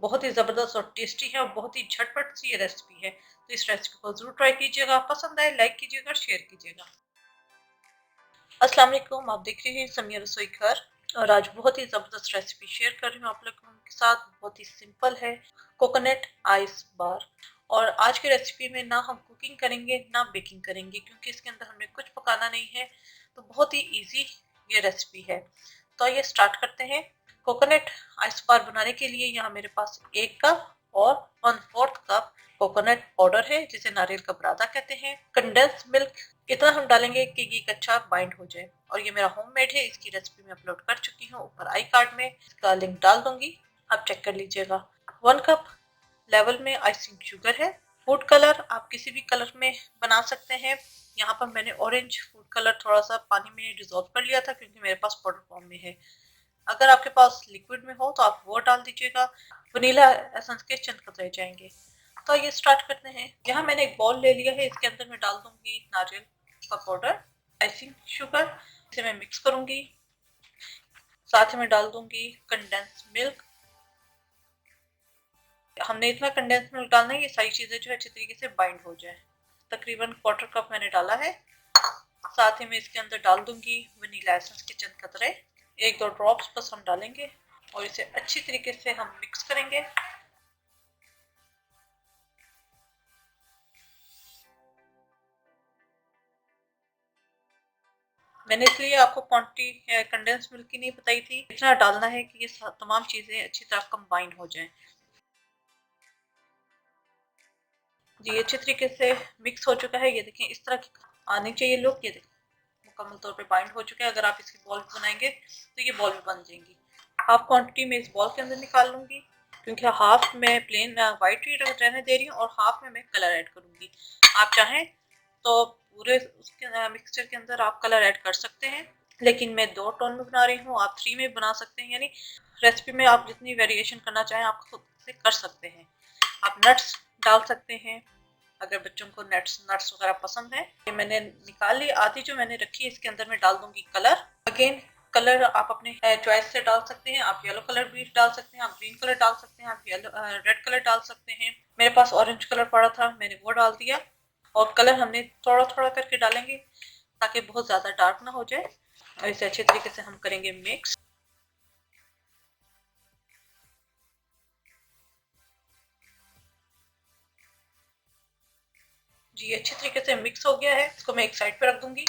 बहुत ही ज़बरदस्त और टेस्टी है और बहुत ही झटपट सी ये रेसिपी है। तो इस रेसिपी को ज़रूर ट्राई कीजिएगा, पसंद आए लाइक कीजिएगा और शेयर कीजिएगा। अस्सलाम वालेकुम, आप देख रहे हैं समिया रसोई घर और आज बहुत ही ज़बरदस्त रेसिपी शेयर कर रही हूँ आप लोगों के साथ। बहुत ही सिंपल है, कोकोनट आइस बार। और आज की रेसिपी में ना हम कुकिंग करेंगे ना बेकिंग करेंगे, क्योंकि इसके अंदर हमें कुछ पकाना नहीं है। तो बहुत ही इजी ये रेसिपी है। तो आइए स्टार्ट करते हैं। कोकोनट आइस बार बनाने के लिए यहाँ मेरे पास 1 कप और 1/4 कप कोकोनट पाउडर है, जिसे नारियल का बुरादा कहते हैं। कंडेंस मिल्क इतना हम डालेंगे कि ये अच्छा बाइंड हो जाए। और ये मेरा होममेड है, इसकी रेसिपी मैं अपलोड कर चुकी हूँ, ऊपर आई कार्ड में इसका लिंक डाल दूंगी, आप चेक कर लीजिएगा। 1 कप लेवल में आइसिंग शुगर है। फूड कलर आप किसी भी कलर में बना सकते हैं। यहाँ पर मैंने ऑरेंज फूड कलर थोड़ा सा पानी में डिजोल्व कर लिया था, क्योंकि मेरे पास पाउडर फॉर्म में है। अगर आपके पास लिक्विड में हो तो आप वो डाल दीजिएगा। वनीला एसेंस के चंद कतरे जाएंगे। तो ये स्टार्ट करते हैं। यहाँ मैंने एक बॉल ले लिया है, इसके अंदर मैं डाल दूंगी नारियल का पाउडर, आइसिंग शुगर, इसे मैं मिक्स करूंगी। साथ ही में डाल दूंगी कंडेंस मिल्क। हमने इतना कंडेंस मिल्क डालना है, ये सारी चीजें जो अच्छी तरीके से बाइंड हो जाए। तकरीबन 1/4 कप मैंने डाला है। साथ ही में इसके अंदर डाल दूंगी वनीला एसेंस के चंद कतरे, 1-2 ड्रॉप्स बस हम डालेंगे और इसे अच्छी तरीके से हम मिक्स करेंगे। मैंने इसलिए आपको क्वांटिटी कंडेंस मिल्क की नहीं बताई थी। इतना डालना है कि ये तमाम चीजें अच्छी तरह कंबाइन हो जाएं। जी अच्छी तरीके से मिक्स हो चुका है। ये देखें, इस तरह की आनी चाहिए लुक। ये देखें मुकम्मल तौर पे बाइंड हो चुका है। अगर आप इसकी बॉल भी बनाएंगे तो ये बॉल भी बन जाएंगी। हाफ क्वांटिटी में इस बॉल के अंदर निकाल लूंगी, क्योंकि हाफ में प्लेन वाइट ही रहने दे रही हूँ और हाफ में मैं कलर ऐड करूंगी। आप चाहें तो पूरे उसके मिक्सचर के अंदर आप कलर ऐड कर सकते हैं, लेकिन मैं 2 टोन में बना रही हूँ, आप 3 में बना सकते हैं। यानी रेसिपी में आप जितनी वेरिएशन करना चाहें आप खुद से कर सकते हैं। आप नट्स डाल सकते हैं, अगर बच्चों को नट्स नट्स वगैरह पसंद है। ये मैंने निकाल ली। आधी जो मैंने रखी है इसके अंदर मैं डाल दूंगी कलर। अगेन कलर आप अपने चॉइस से डाल सकते हैं। आप येलो कलर भी डाल सकते हैं, आप ग्रीन कलर डाल सकते हैं, आप येलो रेड कलर डाल सकते हैं। मेरे पास ऑरेंज कलर पड़ा था, मैंने वो डाल दिया। और कलर हमने थोड़ा थोड़ा करके डालेंगे ताकि बहुत ज़्यादा डार्क ना हो जाए। और इसे अच्छे तरीके से हम करेंगे मिक्स। जी अच्छी तरीके से मिक्स हो गया है, इसको मैं एक साइड पे रख दूंगी।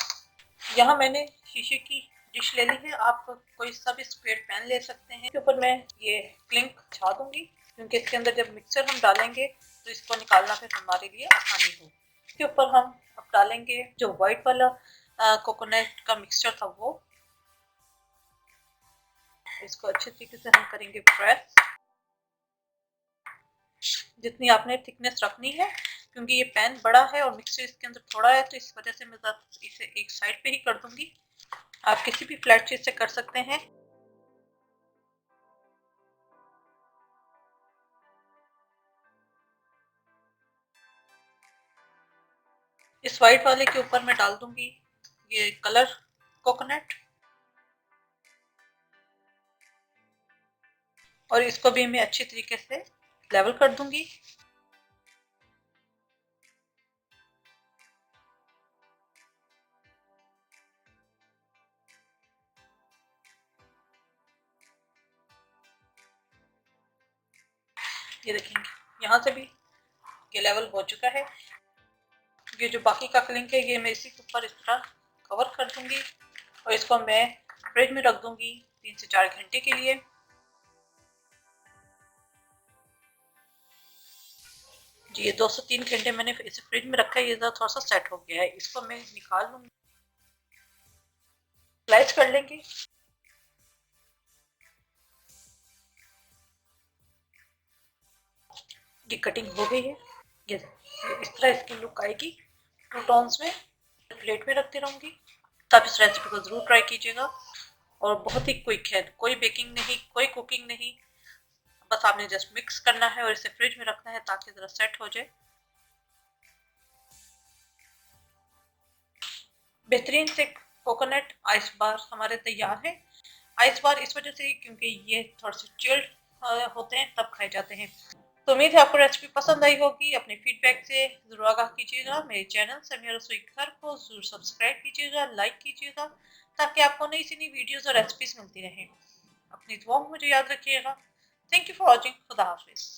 यहाँ मैंने शीशे की डिश ले ली है, आप कोई सा भी स्क्वायर पैन ले सकते हैं। इसके ऊपर मैं ये क्लिंक छा दूंगी, क्योंकि इसके अंदर जब मिक्सर हम डालेंगे तो इसको निकालना फिर हमारे लिए आसानी हो। इसके ऊपर हम अब डालेंगे जो व्हाइट वाला कोकोनट का मिक्सचर था वो। इसको अच्छे तरीके से हम करेंगे प्रेस। जितनी आपने थिकनेस रखनी है, क्योंकि ये पैन बड़ा है और मिक्सर इसके अंदर थोड़ा है, तो इस वजह से मैं इसे एक साइड पे ही कर दूंगी। आप किसी भी फ्लैट चीज से कर सकते हैं। इस वाइट वाले के ऊपर मैं डाल दूंगी ये कलर कोकोनट, और इसको भी मैं अच्छी तरीके से लेवल कर दूंगी। ये देखेंगे यहाँ से भी ये लेवल हो चुका है। ये जो बाकी का क्लिंक है ये मैं इसी के ऊपर इस तरह कवर कर दूंगी और इसको मैं फ्रिज में रख दूंगी 3 से 4 घंटे के लिए। जी ये 2 से 3 घंटे मैंने इसे फ्रिज में रखा है। ये थोड़ा सा सेट हो गया है, इसको मैं निकाल लूंगी, स्लाइस कर लेंगे। ये कटिंग हो गई है। ये इस तरह इसकी लुक आएगी 2 टोन्स में। प्लेट में रखती रहूंगी। तो आप इस रेसिपी को जरूर ट्राई कीजिएगा और बहुत ही क्विक है, कोई बेकिंग नहीं, कोई कुकिंग नहीं। बस आपने जस्ट मिक्स करना है और इसे फ्रिज में रखना है ताकि जरा सेट हो जाए। बेहतरीन से कोकोनट आइस बार हमारे तैयार है। आइस बार इस वजह से क्योंकि ये थोड़ा सा चिल्ड होते हैं तब खाए जाते हैं। तो उम्मीद है आपको रेसिपी पसंद आई होगी। अपने फीडबैक से ज़रूर आगाह कीजिएगा। मेरे चैनल समिया रसोई घर को ज़रूर सब्सक्राइब कीजिएगा, लाइक कीजिएगा, ताकि आपको नई से नई वीडियोज़ और रेसिपीज़ मिलती रहें। अपनी दुआओं में मुझे याद रखिएगा। Thank you for watching. खुदा हाफिज़।